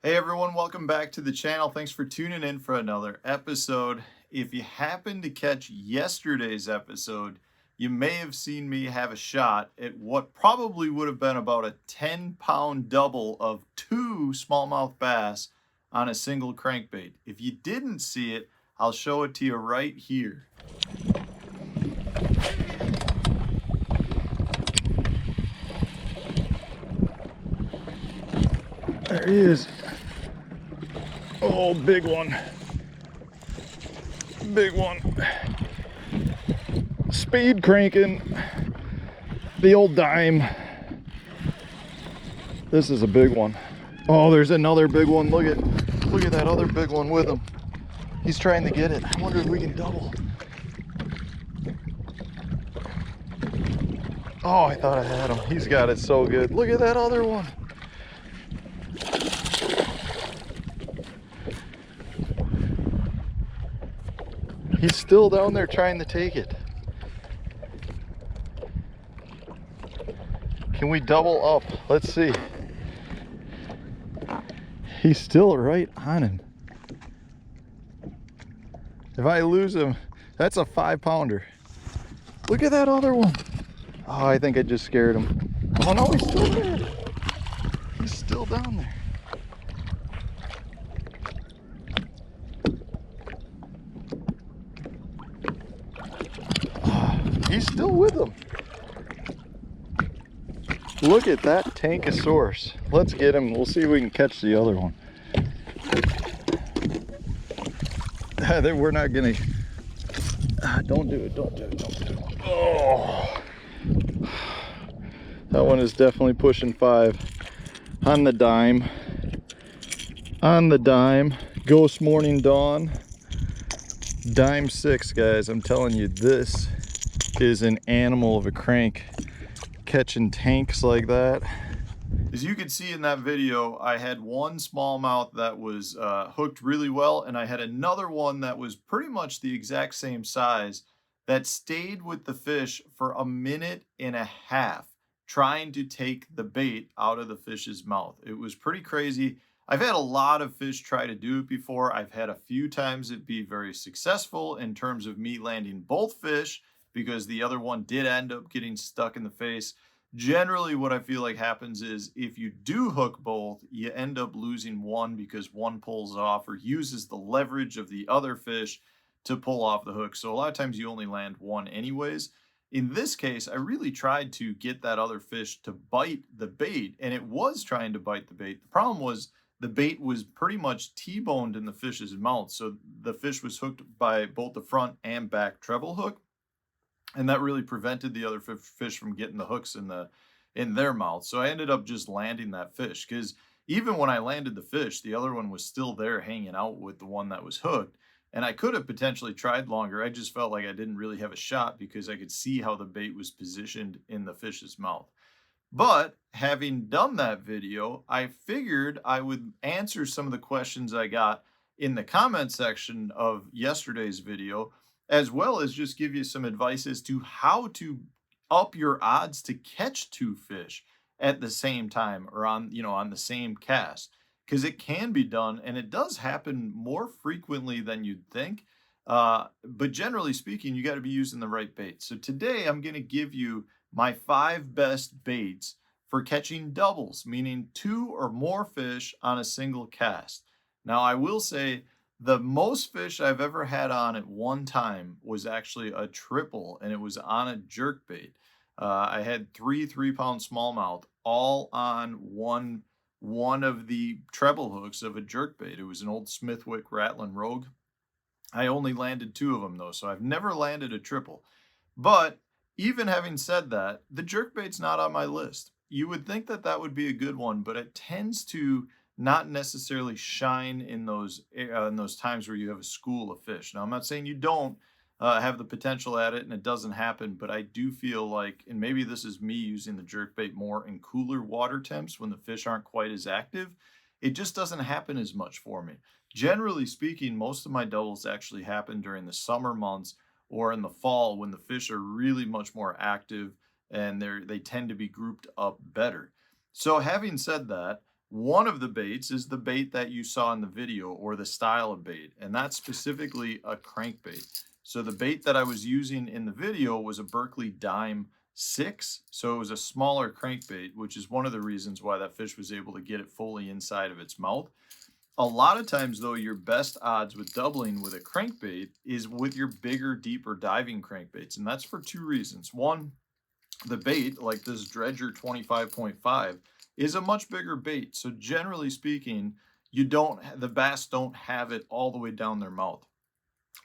Hey everyone, welcome back to the channel. Thanks for tuning in for another episode. If you happened to catch yesterday's episode, you may have seen me have a shot at what probably would have been about a 10-pound double of two smallmouth bass on a single crankbait. If you didn't see it, I'll show it to you right here. There he is. Oh, big one. Big one. Speed cranking. The old dime. This is a big one. Oh, there's another big one. Look at that other big one with him. He's trying to get it. I wonder if we can double. Oh, I thought I had him. He's got it so good. Look at that other one. He's still down there trying to take it. Can we double up? Let's see. He's still right on him. If I lose him, that's a 5-pounder. Look at that other one. Oh, I think I just scared him. Oh no, he's still there. He's still down there. He's still with them. Look at that Tankosaurus. Let's get him. We'll see if we can catch the other one. We're not gonna. Don't do it. Don't do it. Don't do it. Oh, that one is definitely pushing 5 on the dime. On the dime. Ghost Morning Dawn. Dime 6, guys. I'm telling you, this is an animal of a crank, catching tanks like that. As you can see in that video, I had one smallmouth that was hooked really well, and I had another one that was pretty much the exact same size that stayed with the fish for a minute and a half trying to take the bait out of the fish's mouth. It was pretty crazy. I've had a lot of fish try to do it before. I've had a few times it be very successful in terms of me landing both fish, because the other one did end up getting stuck in the face. Generally, what I feel like happens is if you do hook both, you end up losing one because one pulls off or uses the leverage of the other fish to pull off the hook. So a lot of times you only land one anyways. In this case, I really tried to get that other fish to bite the bait, and it was trying to bite the bait. The problem was the bait was pretty much T-boned in the fish's mouth. So the fish was hooked by both the front and back treble hook. And that really prevented the other fish from getting the hooks in their mouth. So I ended up just landing that fish, because even when I landed the fish, the other one was still there hanging out with the one that was hooked. And I could have potentially tried longer. I just felt like I didn't really have a shot because I could see how the bait was positioned in the fish's mouth. But having done that video, I figured I would answer some of the questions I got in the comment section of yesterday's video, as well as just give you some advice as to how to up your odds to catch two fish at the same time, or on the same cast, because it can be done and it does happen more frequently than you'd think. But generally speaking, you got to be using the right bait. So today I'm going to give you my 5 best baits for catching doubles, meaning 2 or more fish on a single cast. Now, I will say, the most fish I've ever had on at one time was actually a triple, and it was on a jerkbait. I had 3 3-pound smallmouth all on one of the treble hooks of a jerkbait. It was an old Smithwick Rattling Rogue. I only landed 2 of them though, so I've never landed a triple. But even having said that, the jerkbait's not on my list. You would think that that would be a good one, but it tends to not necessarily shine in those times where you have a school of fish. Now, I'm not saying you don't have the potential at it and it doesn't happen, but I do feel like, and maybe this is me using the jerkbait more in cooler water temps when the fish aren't quite as active, it just doesn't happen as much for me. Generally speaking, most of my doubles actually happen during the summer months or in the fall when the fish are really much more active and they tend to be grouped up better. So having said that, One of the baits is the bait that you saw in the video, or the style of bait, and that's specifically a crankbait. So the bait that I was using in the video was a Berkeley Dime 6, so it was a smaller crankbait, which is one of the reasons why that fish was able to get it fully inside of its mouth. A lot of times though, your best odds with doubling with a crankbait is with your bigger, deeper diving crankbaits, and that's for two reasons. One, the bait, like this Dredger 25.5, is a much bigger bait. So generally speaking, the bass don't have it all the way down their mouth.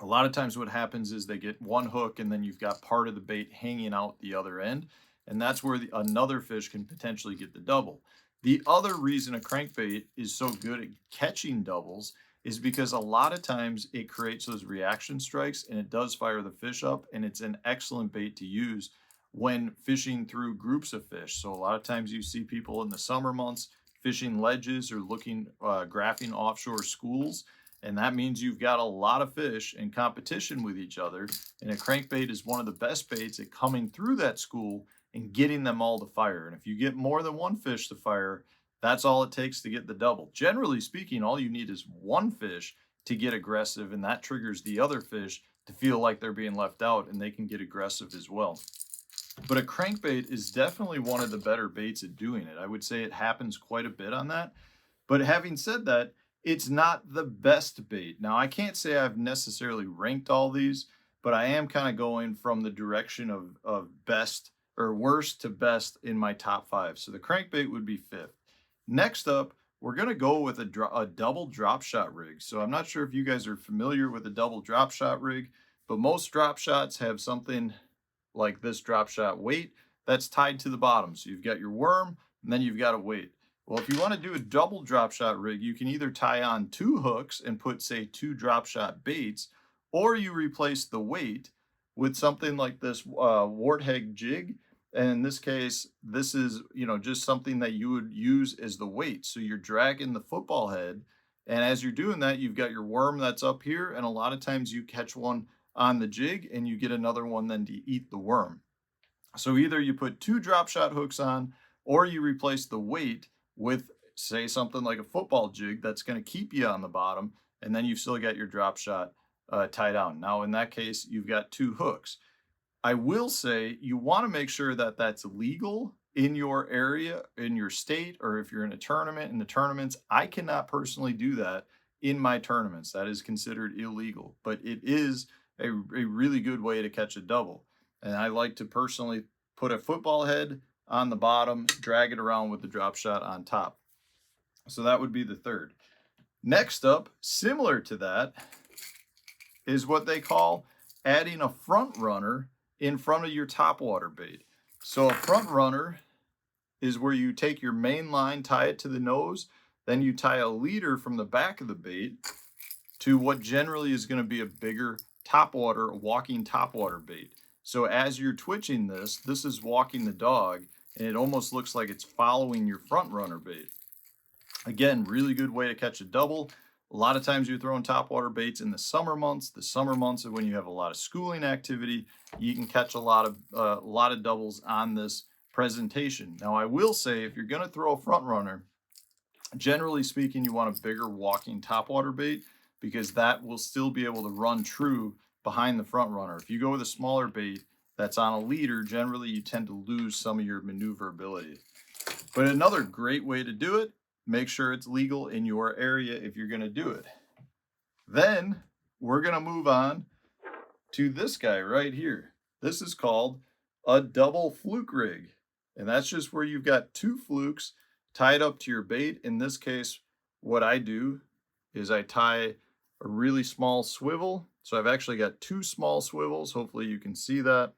A lot of times what happens is they get one hook and then you've got part of the bait hanging out the other end. And that's where another fish can potentially get the double. The other reason a crankbait is so good at catching doubles is because a lot of times it creates those reaction strikes and it does fire the fish up, and it's an excellent bait to use when fishing through groups of fish. So a lot of times you see people in the summer months fishing ledges or graphing offshore schools, and that means you've got a lot of fish in competition with each other, and a crankbait is one of the best baits at coming through that school and getting them all to fire. And if you get more than one fish to fire, that's all it takes to get the double. Generally speaking, all you need is one fish to get aggressive, and that triggers the other fish to feel like they're being left out, and they can get aggressive as well. But a crankbait is definitely one of the better baits at doing it. I would say it happens quite a bit on that. But having said that, it's not the best bait. Now, I can't say I've necessarily ranked all these, but I am kind of going from the direction of best or worst to best in my top 5. So the crankbait would be 5th. Next up, we're going to go with a double drop shot rig. So I'm not sure if you guys are familiar with a double drop shot rig, but most drop shots have something like this drop shot weight that's tied to the bottom. So you've got your worm and then you've got a weight. Well, if you want to do a double drop shot rig, you can either tie on 2 hooks and put, say, 2 drop shot baits, or you replace the weight with something like this warthog jig. And in this case, this is, just something that you would use as the weight. So you're dragging the football head, and as you're doing that, you've got your worm that's up here, and a lot of times you catch one on the jig and you get another one then to eat the worm. So either you put 2 drop shot hooks on, or you replace the weight with, say, something like a football jig that's going to keep you on the bottom, and then you've still got your drop shot tied down. Now in that case, you've got 2 hooks. I will say you want to make sure that that's legal in your area, in your state, or if you're in a tournament. In the tournaments, I cannot personally do that in my tournaments. That is considered illegal, but it is a really good way to catch a double. And I like to personally put a football head on the bottom, drag it around with the drop shot on top. So that would be the 3rd. Next up, similar to that, is what they call adding a front runner in front of your topwater bait. So a front runner is where you take your main line, tie it to the nose, then you tie a leader from the back of the bait to what generally is going to be a bigger walking topwater bait. So as you're twitching this is walking the dog, and it almost looks like it's following your front runner bait. Again, really good way to catch a double. A lot of times you're throwing topwater baits in the summer months. The summer months are when you have a lot of schooling activity. You can catch a lot of doubles on this presentation. Now, I will say, if you're going to throw a front runner, generally speaking, you want a bigger walking topwater bait, because that will still be able to run true behind the front runner. If you go with a smaller bait that's on a leader, generally you tend to lose some of your maneuverability. But another great way to do it, make sure it's legal in your area if you're going to do it. Then we're going to move on to this guy right here. This is called a double fluke rig. And that's just where you've got 2 flukes tied up to your bait. In this case, what I do is I tie a really small swivel. So I've actually got 2 small swivels. Hopefully you can see that.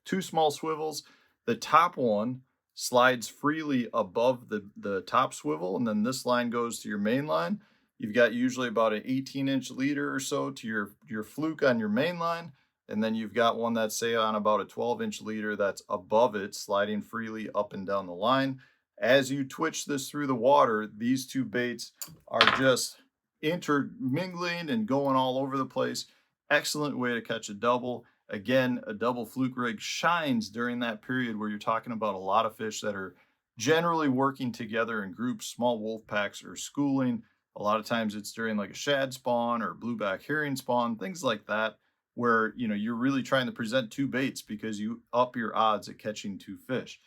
2 small swivels. The top one slides freely above the top swivel, and then this line goes to your main line. You've got usually about an 18-inch leader or so to your fluke on your main line, and then you've got one that's, say, on about a 12-inch leader that's above it, sliding freely up and down the line. As you twitch this through the water, these 2 baits are just intermingling and going all over the place. Excellent way to catch a double. Again, a double fluke rig shines during that period where you're talking about a lot of fish that are generally working together in groups, small wolf packs, or schooling. A lot of times it's during like a shad spawn or blueback herring spawn, things like that, where you're really trying to present two baits because you up your odds at catching two fish.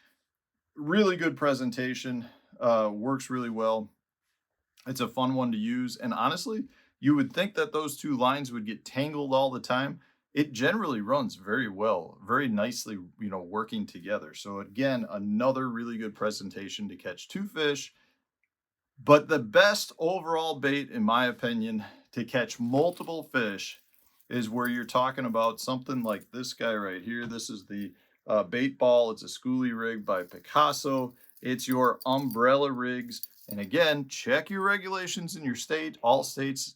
Really good presentation, works really well. It's a fun one to use. And honestly, you would think that those two lines would get tangled all the time. It generally runs very well, very nicely, working together. So again, another really good presentation to catch two fish. But the best overall bait, in my opinion, to catch multiple fish is where you're talking about something like this guy right here. This is the bait ball. It's a schoolie rig by Picasso. It's your umbrella rigs. And again, check your regulations in your state. All states,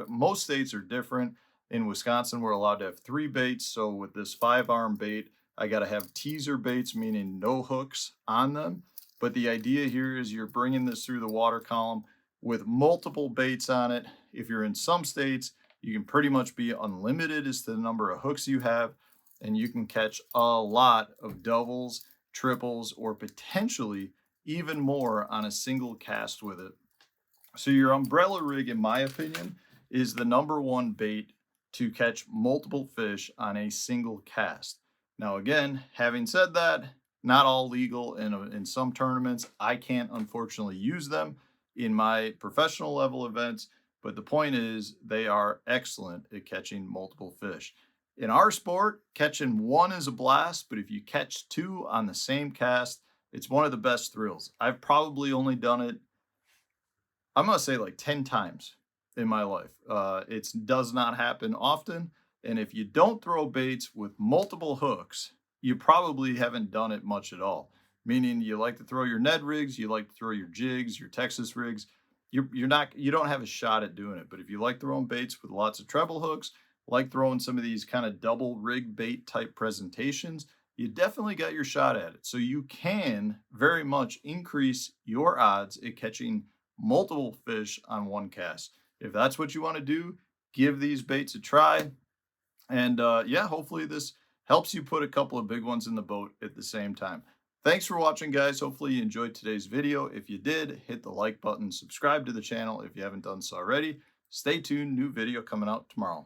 most states are different. In Wisconsin, we're allowed to have 3 baits. So with this 5-arm bait, I got to have teaser baits, meaning no hooks on them. But the idea here is you're bringing this through the water column with multiple baits on it. If you're in some states, you can pretty much be unlimited as to the number of hooks you have, and you can catch a lot of doubles, triples, or potentially even more on a single cast with it. So your umbrella rig, in my opinion, is the #1 bait to catch multiple fish on a single cast. Now, again, having said that, not all legal in some tournaments. I can't unfortunately use them in my professional level events, but the point is they are excellent at catching multiple fish. In our sport, catching one is a blast, but if you catch 2 on the same cast, it's one of the best thrills. I've probably only done it, I'm gonna say like 10 times in my life. It does not happen often. And if you don't throw baits with multiple hooks, you probably haven't done it much at all. Meaning you like to throw your Ned rigs, you like to throw your jigs, your Texas rigs. You don't have a shot at doing it. But if you like throwing baits with lots of treble hooks, like throwing some of these kind of double rig bait type presentations, you definitely got your shot at it. So you can very much increase your odds at catching multiple fish on one cast. If that's what you want to do, give these baits a try. And yeah, hopefully this helps you put a couple of big ones in the boat at the same time. Thanks for watching, guys. Hopefully you enjoyed today's video. If you did, hit the like button, subscribe to the channel if you haven't done so already. Stay tuned, new video coming out tomorrow.